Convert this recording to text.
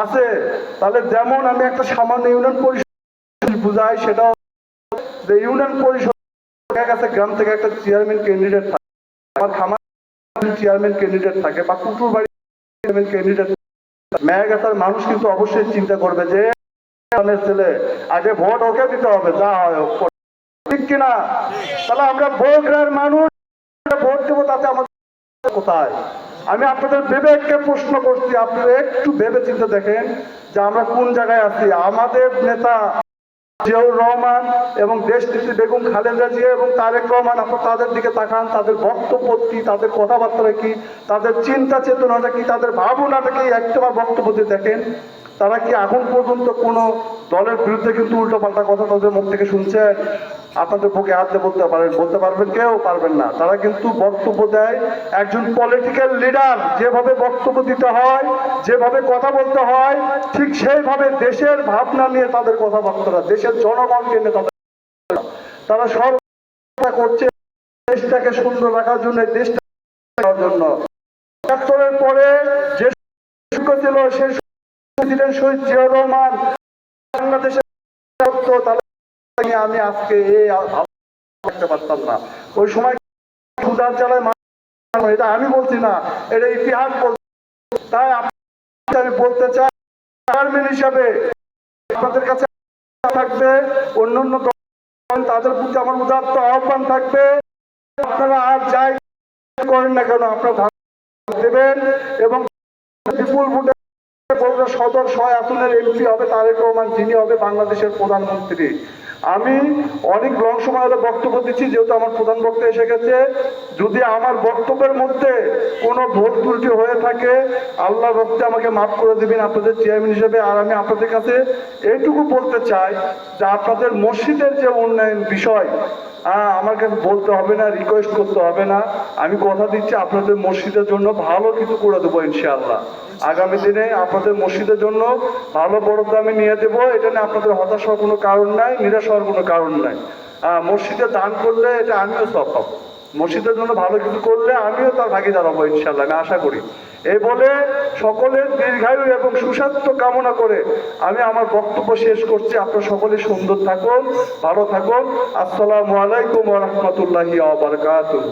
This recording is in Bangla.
আছে। তাহলে যেমন আমি একটা সামান্য ইউনিয়ন পরিষদ বুঝাই, সেটাও যে ইউনিয়ন পরিষদ কাছে গ্রাম থেকে একটা চেয়ারম্যান ক্যান্ডিডেট থাকে, আমার খামার চেয়ারম্যান ক্যান্ডিডেট থাকে, বা কুকুর বাড়ি চেয়ারম্যান ক্যান্ডিডেট, মেয়াগাছার মানুষ কিন্তু অবশ্যই চিন্তা করবে যে ছেলে আগে ভোট ওকে দিতে হবে, যা হয় ঠিক কিনা। তাহলে আমরা বগুড়ার মানুষ ভোট দেবো, তাতে আমাদের কোথায়? আমি আপনাদের বিবেককে প্রশ্ন করছি, আপনারা একটু ভেবে চিন্তে দেখেন যে আমরা কোন জায়গায় আছি। আমাদের নেতা জিয়াউর রহমান এবং দেশনেত্রী বেগম খালেদা জিয়া এবং তারেক রহমান, আপনারা তাদের দিকে তাকান, তাদের বক্তব্য কি, তাদের কথাবার্তা কি, তাদের চিন্তা চেতনাটা কি, তাদের ভাবনাটা কি, একটাবার বক্তব্য দিয়ে দেখেন। তারা কি এখন পর্যন্ত কোনো দলের বিরুদ্ধে কিন্তু উল্টোপাল্টা কথা তাদের মুখ থেকে শুনছেন? আপনাদের বুকে হাত দিয়ে বলতে পারবেন? কেউ পারবেন না। তারা কিন্তু বক্তব্য দেয়, একজন পলিটিক্যাল লিডার যেভাবে বক্তব্য দিতে হয়, যেভাবে কথা বলতে হয়, ঠিক সেইভাবে দেশের ভাবনা নিয়ে তাদের কথাবার্তা, দেশের জনগণকে নিয়ে তারা সব করছে দেশটাকে সুন্দর রাখার জন্য, দেশটা জন্য। ৭১-এর পরে যে ছিল সেই ছিলেন শহীদ জিয়াউর রহমান, বাংলাদেশের আমি আজকে করতে পারতাম না। ওই সময় ক্ষুধার জ্বালায়, এটা আমি বলছি না, এটা ইতিহাস বলছে। তাই আমি বলতে চাই, চেয়ারম্যান হিসাবে আপনাদের কাছে থাকবে, অন্যান্য তাদের প্রতি আমার উদাত্ত আহ্বান থাকবে, আপনারা আর যাই করেন না কেন আপনারা দেবেন এবং বিপুল ভোটে সদর ৬ আসনের এমপি হবে তারেক রহমান, যিনি হবে বাংলাদেশের প্রধানমন্ত্রী। আমি অনেক লং সময় হলে বক্তব্য দিচ্ছি, যেহেতু আমার প্রধান বক্তা এসে গেছে। যদি আমার বক্তব্যের মধ্যে কোনো ভুল ত্রুটি হয়ে থাকে, আল্লাহর ভক্তে আমাকে মাফ করে দেবেন আপনাদের চেয়ারম্যান হিসেবে। আর আমি আপনাদের কাছে এইটুকু বলতে চাই যে আপনাদের মসজিদের যে উন্নয়ন বিষয়, আমার কাছে বলতে হবে না, রিকোয়েস্ট করতে হবে না। আমি কথা দিচ্ছি আপনাদের মসজিদের জন্য ভালো কিছু করে দেবো ইনশাআল্লাহ। আগামী দিনে আপনাদের মসজিদের জন্য ভালো বরাদ্দ আমি নিয়ে দেবো। এটা নিয়ে আপনাদের হতাশ হওয়ার কোনো কারণ নাই, নিরাশ হওয়ার কোনো কারণ নাই। মসজিদে দান করলে এটা আমিও সব পাবো, মসজিদের জন্য ভালো কিছু করলে আমিও তার ভাগিদার হবো ইনশাআল্লাহ, আমি আশা করি। এই বলে সকলের দীর্ঘায়ু এবং সুস্বাস্থ্য কামনা করে আমি আমার বক্তব্য শেষ করছি। আপনারা সকলে সুন্দর থাকুন, ভালো থাকুন। আসসালামু আলাইকুম ওয়া রাহমাতুল্লাহি ওয়া বারাকাতুহু।